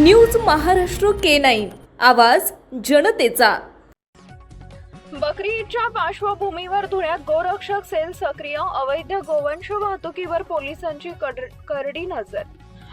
News Maharashtra K9 आवाज जनतेचा। बकरी ईदच्या पार्श्वभूमीवर धुळ्यात गोरक्षक सेल सक्रिय, अवैध गोवंश वाहतुकीवर पोलिसांची करडी नजर।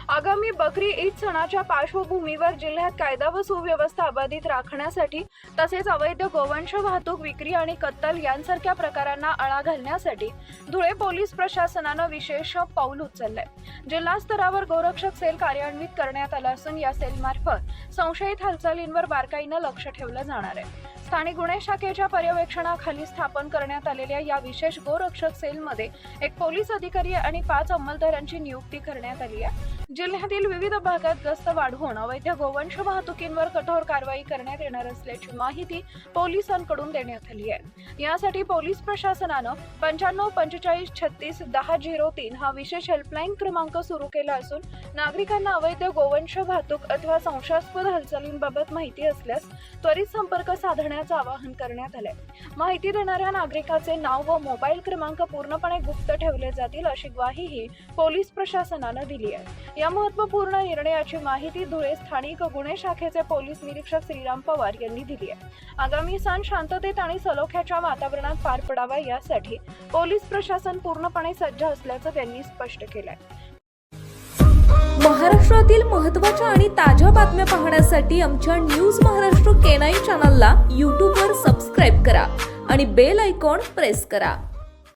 आगामी बकरी ईद सणाच्या पार्श्वभूमीवर जिल्ह्यात कायदा व सुव्यवस्था अबाधित राखण्यासाठी तसेच अवैध गोवंश वाहतूक, विक्री आणि कत्तल यांसारख्या प्रकारांना आळा घालण्यासाठी धुळे पोलीस प्रशासनाने विशेष पाऊल उचलले। जिल्हा स्तरावर गोरक्षक सेल कार्यान्वित करण्यात आला असून या सेलमार्फत संशयित हालचालींवर बारकाईने लक्ष ठेवलं जाणार आहे। स्थानिक गुन्हे शाखेच्या पर्यवेक्षणाखाली स्थापन करण्यात आलेल्या या विशेष गोरक्षक सेलमध्ये एक पोलीस अधिकारी आणि 5 अंमलदारांची नियुक्ती करण्यात आली आहे। जिल्ह्यातील विविध भागात गस्त वाढवून अवैध गोवंश वाहतुकींवर कठोर कारवाई करण्यात येणार असल्याची माहिती पोलिसांकडून देण्यात आली आहे। यासाठी पोलीस प्रशासनानं 95 45 36 1003 हा विशेष हेल्पलाईन क्रमांक सुरू केला असून नागरिकांना अवैध गोवंश वाहतूक अथवा संशयास्पद हालचालींबाबत माहिती असल्यास त्वरित संपर्क साधण्याचं आवाहन करण्यात आलंय। माहिती देणाऱ्या नागरिकाचे नाव व मोबाईल क्रमांक पूर्णपणे गुप्त ठेवले जातील अशी ग्वाहीही पोलीस प्रशासनानं दिली आहे। या महत्त्वपूर्ण निर्णयाची माहिती धुळे स्थानिक गुन्हे शाखेचे पोलीस निरीक्षक श्रीराम पवार यांनी दिली आहे। आगामी सण शांततेत आणि सलोख्याच्या वातावरणात पार पडावा यासाठी पोलीस प्रशासन पूर्णपणे सज्ज असल्याचं त्यांनी स्पष्ट केलंय। महाराष्ट्रातील महत्त्वाच्या आणि ताज्या बातम्या पाहण्यासाठी आमच्या न्यूज महाराष्ट्र K9 चॅनलला YouTube वर सबस्क्राइब करा आणि बेल आयकॉन प्रेस करा।